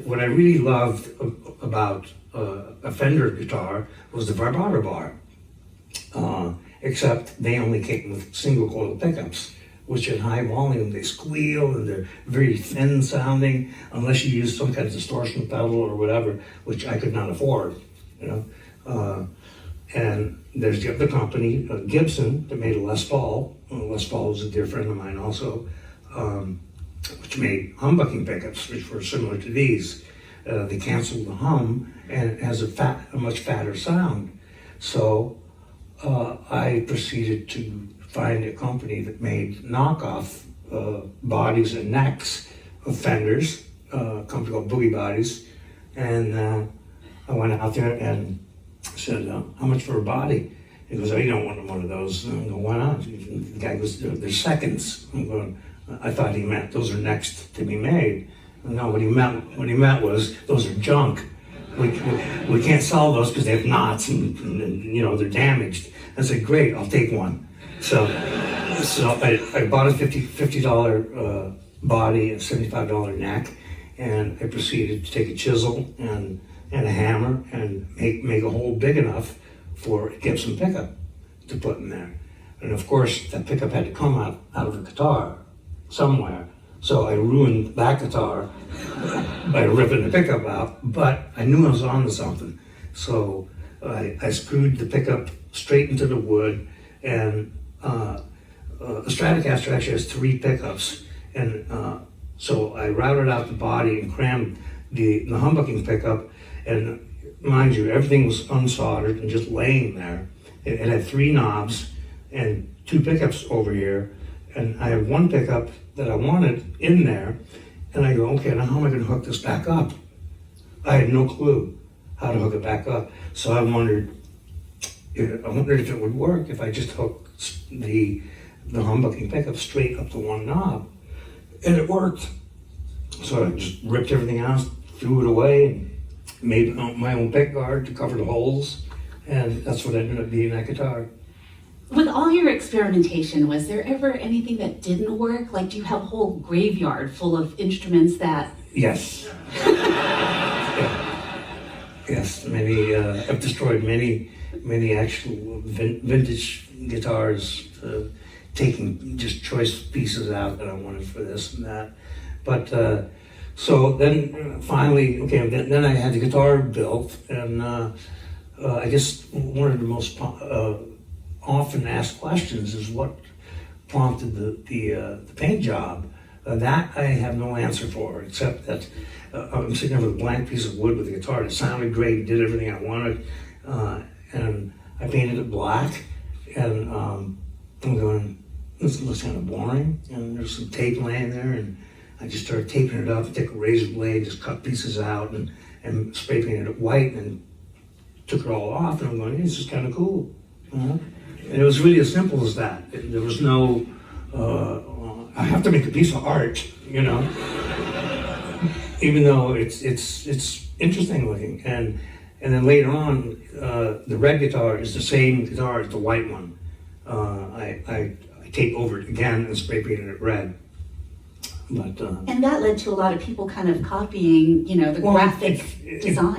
What I really loved about a Fender guitar was the vibrato bar, except they only came with single coil pickups, which at high volume they squeal and they're very thin sounding unless you use some kind of distortion pedal or whatever, which I could not afford, you know. And there's the other company, Gibson, that made a Les Paul. Les Paul was a dear friend of mine also, which made humbucking pickups, which were similar to these. They canceled the hum, and it has a much fatter sound. So I proceeded to find a company that made knockoff bodies and necks of Fenders, a company called Boogie Bodies. And I went out there and said, how much for a body? He goes, oh, you don't want one of those. I go, why not? The guy goes, they're seconds. I'm going, I thought he meant those are next to be made. No, what he meant was those are junk. We can't sell those because they have knots and you know, they're damaged. I said, great, I'll take one. So I bought a $50 body, a $75 neck, and I proceeded to take a chisel and a hammer and make a hole big enough for a Gibson pickup to put in there. And of course, that pickup had to come out of the guitar somewhere. So I ruined that guitar by ripping the pickup out, but I knew I was on to something. So I screwed the pickup straight into the wood, and a Stratocaster actually has 3 pickups. And so I routed out the body and crammed the humbucking pickup, and mind you, everything was unsoldered and just laying there. It had 3 knobs and 2 pickups over here, and I had 1 pickup that I wanted in there, and I go, okay, now how am I going to hook this back up? I had no clue how to hook it back up, so I wondered if it would work if I just hooked the humbucking pickup straight up to 1 knob, and it worked. So I just ripped everything out, threw it away, and made my own pick guard to cover the holes, and that's what ended up being that guitar. With all your experimentation, was there ever anything that didn't work? Like, do you have a whole graveyard full of instruments that... Yes. Yeah. Yes, I've destroyed many actual vintage guitars, taking just choice pieces out that I wanted for this and that. But so then finally, okay, then I had the guitar built, and I guess one of the most often asked questions is what prompted the paint job. That I have no answer for, except that I'm sitting there with a blank piece of wood with a guitar that sounded great, did everything I wanted, and I painted it black, and I'm going, this looks kind of boring, and there's some tape laying there, and I just started taping it up, took a razor blade, just cut pieces out, and spray painted it white, and took it all off, and I'm going, hey, this is kind of cool. And it was really as simple as that. There was no, I have to make a piece of art, you know, even though it's interesting looking. And then later on, the red guitar is the same guitar as the white one. I taped over it again and spray painted it red. But, and that led to a lot of people kind of copying, you know, the graphic design.